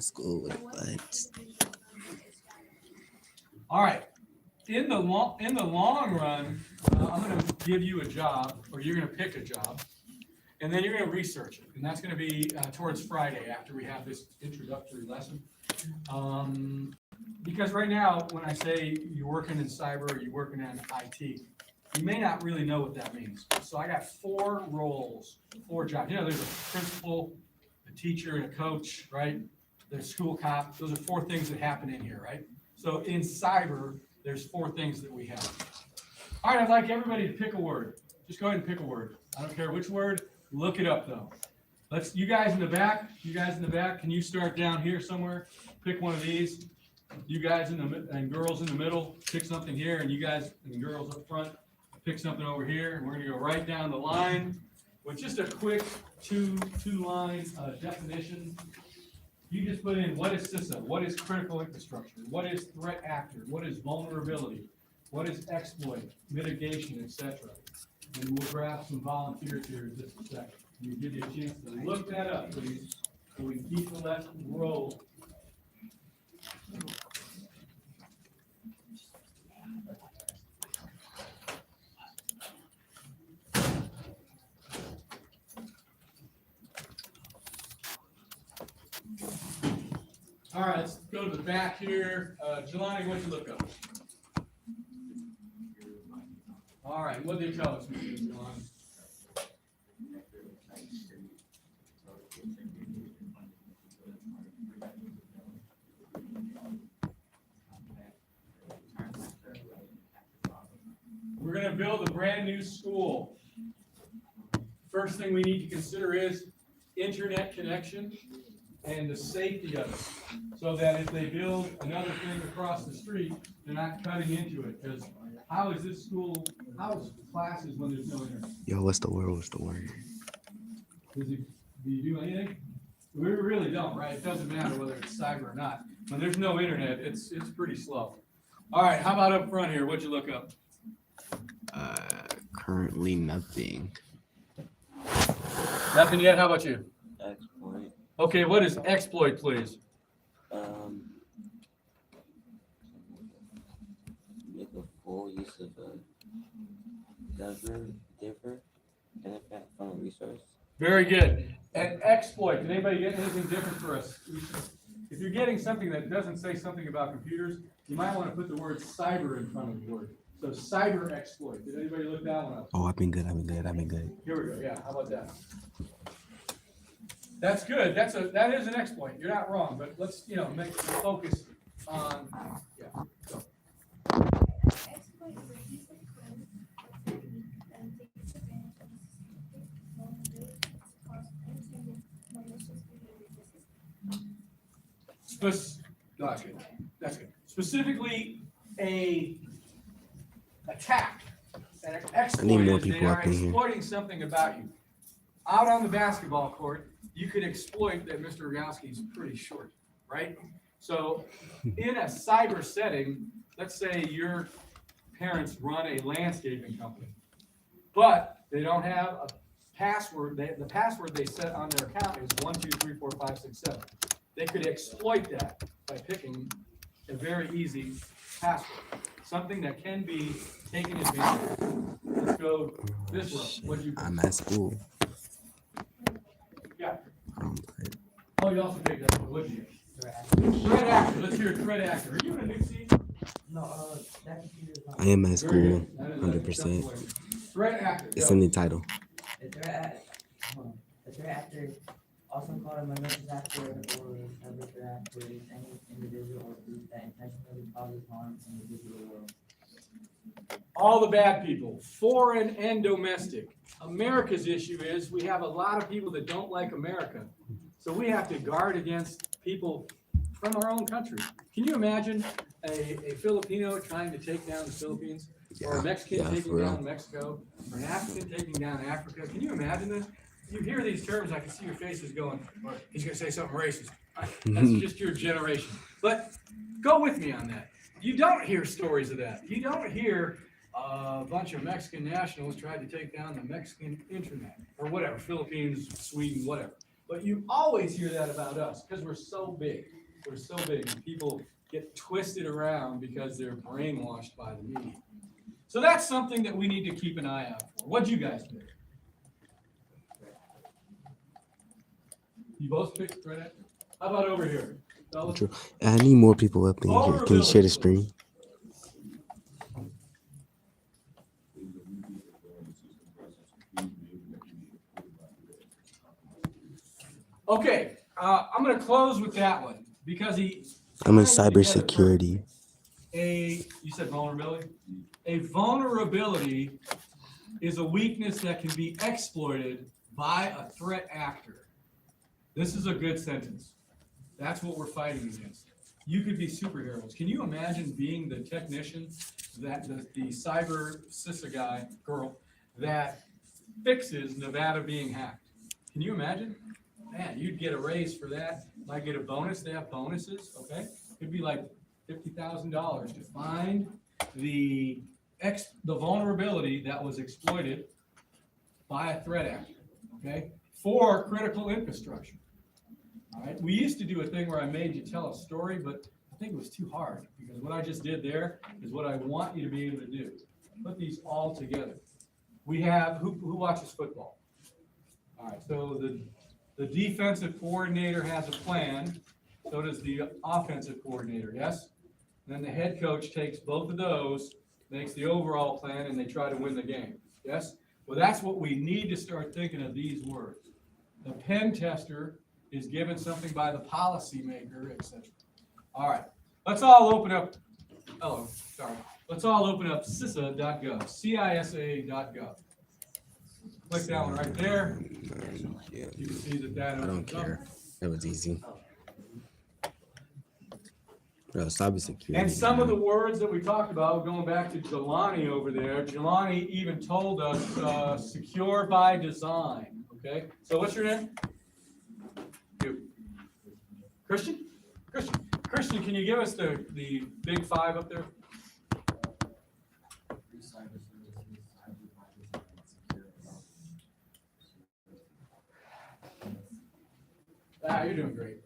school with but All right. In the long run, I'm going to give you a job, or you're going to pick a job, and then you're going to research it. And that's going to be towards Friday after we have this introductory lesson. Because right now, when I say you're working in cyber or you're working in IT, you may not really know what that means. So I got 4 roles, 4 jobs. You know, there's a principal, a teacher, and a coach, right? There's school cop. Those are 4 things that happen in here, right? So in cyber, there's 4 things that we have. All right, I'd like everybody to pick a word. Just go ahead and pick a word. I don't care which word. Look it up, though. You guys in the back, can you start down here somewhere? Pick one of these. You guys and girls in the middle, pick something here, and you guys and girls up front, pick something over here. And we're going to go right down the line with just a quick two-line definition. You just put in what is CISA, what is critical infrastructure, what is threat actor, what is vulnerability, what is exploit, mitigation, etc. And we'll grab some volunteers here in just a second. We'll give you a chance to look that up, please, so we can keep the lesson rolling. All right, let's go to the back here. Jelani, what'd you look up? All right, what did they tell us, Mr. Jelani? We're going to build a brand new school. First thing we need to consider is internet connection and the safety of it, so that if they build another thing across the street, they're not cutting into it. Because how is this school, how is classes when there's no internet? yo, what's the word? What's the word? Do you do anything? We really don't, right? It doesn't matter whether it's cyber or not. When there's no internet, it's pretty slow. All right, how about up front here? What'd you look up? Currently nothing. Nothing yet? How about you? Exploit. Okay, what is exploit, please? Make a full use of a different benefit from a resource. Very good. And exploit, did anybody get anything different for us? If you're getting something that doesn't say something about computers, you might want to put the word cyber in front of the word. So cyber exploit. Did anybody look that one up? Oh, I've been good. Here we go. Yeah, how about that? That's good. That is an exploit. You're not wrong, but let's make focus on go. That's good. Specifically, a attack. An exploit I need more is they people are up in here. exploiting something about you. Out on the basketball court, you could exploit that Mr. Rogowski's pretty short, right? So in a cyber setting, let's say your parents run a landscaping company, but they don't have a password. The password they set on their account is 12345667. They could exploit that by picking a very easy password, something that can be taken advantage of. Let's go this way. What'd you pick? I'm at school. Yeah. Play. Oh, you also picked that one, what'd you get? Threat actor. Let's hear threat actor. Are you in a new seat? No, that computer is not. I am at Very school, good. That is 100%. Threat actor. It's go. in the title. The threat actor, also called a malicious actor or a threat actor, is any individual or group that intentionally causes harm in the digital world. All the bad people, foreign and domestic. America's issue is we have a lot of people that don't like America. So we have to guard against people from our own country. Can you imagine a Filipino trying to take down the Philippines? Or a Mexican Yeah, for taking real. down Mexico? Or an African taking down Africa? Can you imagine this? You hear these terms, I can see your faces going, he's going to say something racist. That's just your generation. But go with me on that. You don't hear stories of that. You don't hear a bunch of Mexican nationals tried to take down the Mexican internet or whatever, Philippines, Sweden, whatever. But you always hear that about us because we're so big. We're so big, and people get twisted around because they're brainwashed by the media. So that's something that we need to keep an eye out for. What'd you guys pick? You both picked threat actor? How about over here? Fellas? True. I need more people up in here. Can you share the screen? Okay, I'm going to close with that one because I'm in tying together cybersecurity. you said vulnerability? A vulnerability is a weakness that can be exploited by a threat actor. This is a good sentence. That's what we're fighting against. You could be superheroes. Can you imagine being the technician, that the cyber CISA guy, girl, that fixes Nevada being hacked? Can you imagine? Man, you'd get a raise for that. Might get a bonus. They have bonuses, okay? It'd be like $50,000 to find the vulnerability that was exploited by a threat actor, okay, for critical infrastructure. All right. We used to do a thing where I made you tell a story, but I think it was too hard because what I just did there is what I want you to be able to do. Put these all together. We have who watches football? All right. So the defensive coordinator has a plan. So does the offensive coordinator. Yes. Then the head coach takes both of those, makes the overall plan, and they try to win the game. Yes? Well, that's what we need to start thinking of these words. The pen tester is given something by the policymaker, etc. All right. Let's all open up. Oh, sorry. Let's all open up CISA.gov. CISA.gov. Click that one right there. Yeah, You can see that I don't opens up. care. That was easy. Bro, cybersecurity. And some of the words that we talked about, going back to Jelani over there, Jelani even told us secure by design. Okay, so what's your name? You. Christian? Christian, can you give us the big five up there? You're doing great.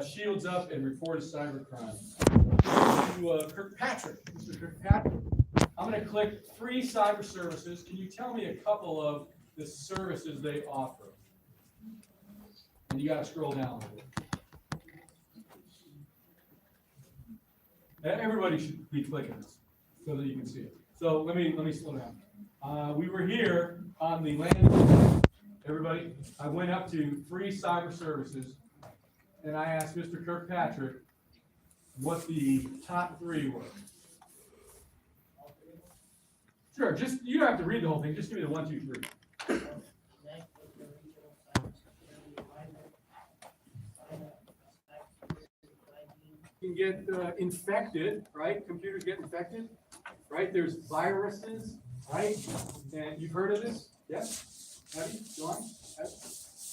Shields up and report a cybercrime. To Kirkpatrick, Mr. Kirkpatrick, I'm going to click free cyber services. Can you tell me a couple of the services they offer? And you got to scroll down a little bit. Everybody should be clicking this so that you can see it. So let me slow down. We were here on the landing. Everybody, I went up to free cyber services. And I asked Mr. Kirkpatrick what the top three were. Sure, just you don't have to read the whole thing. Just give me the 1, 2, 3. You can get infected, right? Computers get infected, right? There's viruses, right? And you've heard of this? Yes? Have you? John?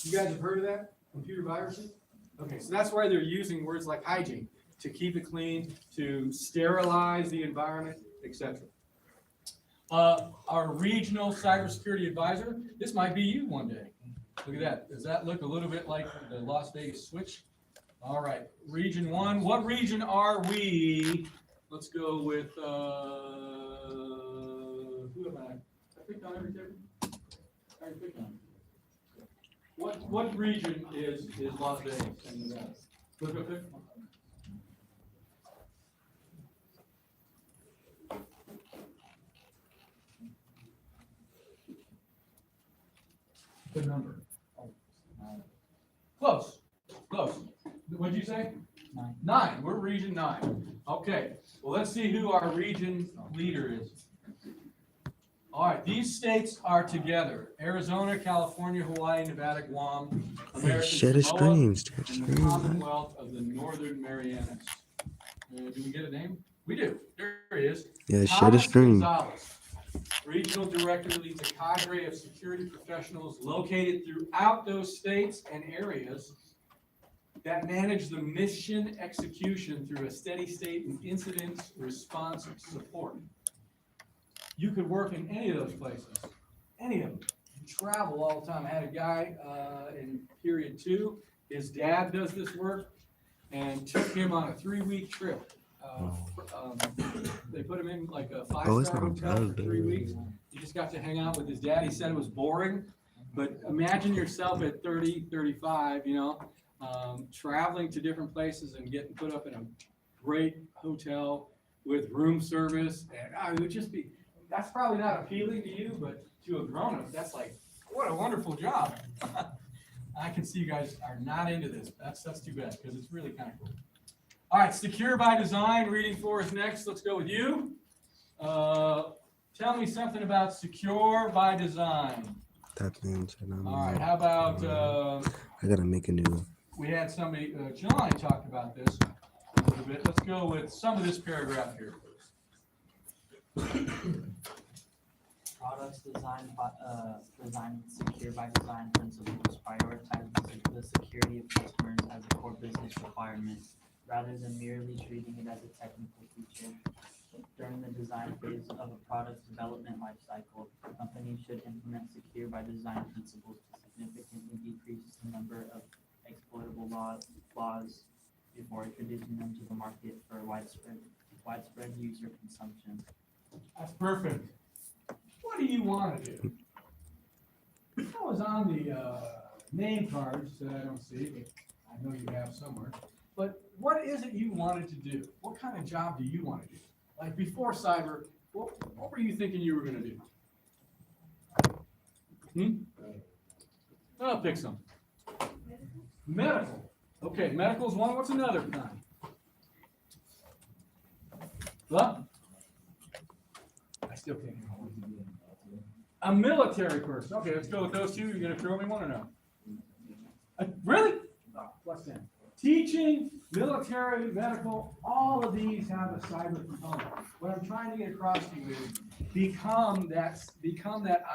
You guys have heard of that? Computer viruses? Okay, so that's why they're using words like hygiene to keep it clean, to sterilize the environment, etc. Our regional cybersecurity advisor, this might be you one day. Look at that. Does that look a little bit like the Las Vegas switch? All right, region 1. What region are we? Let's go with, who am I? I picked on everything. I picked on. What region is Las Vegas and Nevada? Look up there. The number. Close. What'd you say? 9. We're region 9. Okay. Well, let's see who our region leader is. All right, these states are together: Arizona, California, Hawaii, Nevada, Guam, American Share the Samoa, screen. Share the and the screen. Commonwealth of the Northern Marianas. Do we get a name? We do. There he is. Yeah, share the screen. Gonzalez, Regional Director, leads a cadre of security professionals located throughout those states and areas that manage the mission execution through a steady state and incident response support. You could work in any of those places, any of them. travel all the time. I had a guy, in period 2, his dad does this work, and took him on a 3-week trip. They put him in like a Oh, it's 5-star not hotel for bad, 3 dude. weeks. He just got to hang out with his dad. He said it was boring, but imagine yourself at 30, 35, traveling to different places and getting put up in a great hotel with room service. And it would just be, that's probably not appealing to you, but to a grown-up, that's like, what a wonderful job. I can see you guys are not into this. That's too bad, because it's really kind of cool. All right, secure by design, reading for us next. Let's go with you. Tell me something about secure by design. Type in chat. All right, how about, I gotta make a new. we had somebody, John talked about this a little bit. Let's go with some of this paragraph here. Products designed secure by design principles prioritize the security of customers as a core business requirement, rather than merely treating it as a technical feature. During the design phase of a product development lifecycle, companies should implement secure by design principles to significantly decrease the number of exploitable flaws before introducing them to the market for widespread user consumption. That's perfect. What do you want to do? That was on the name cards that I don't see, but I know you have somewhere. But what is it you wanted to do? What kind of job do you want to do? Like before cyber, what were you thinking you were going to do? I'll pick some. Medical. Okay, medical is one. What's another kind? What? I still can't hear what you're doing. A military person. Okay, let's go with those two. You're going to throw me one or no? Really? Oh, +10. Teaching, military, medical, all of these have a cyber component. What I'm trying to get across to you is become that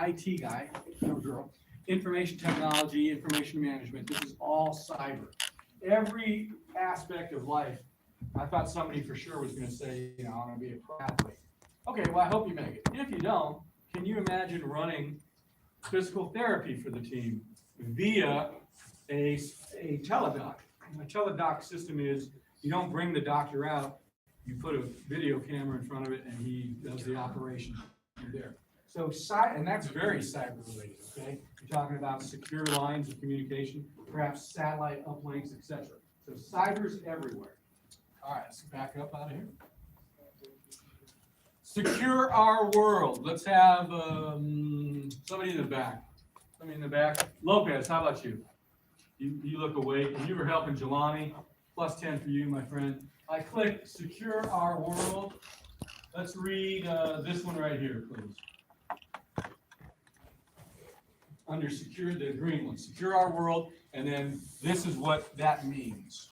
IT guy or girl, information technology, information management. This is all cyber. Every aspect of life. I thought somebody for sure was going to say, I want to be a pro athlete. Okay, well, I hope you make it. If you don't, can you imagine running physical therapy for the team via a teledoc? A teledoc system is you don't bring the doctor out, you put a video camera in front of it and he does the operation. You're there. So, and that's very cyber related, okay? You're talking about secure lines of communication, perhaps satellite uplinks, etc. So cyber's everywhere. All right, let's back up out of here. Secure our world. Let's have somebody in the back. Somebody in the back. Lopez, how about you? You look awake. You were helping Jelani. +10 for you, my friend. I click secure our world. Let's read this one right here, please. Under secure, the green one. Secure our world, and then this is what that means.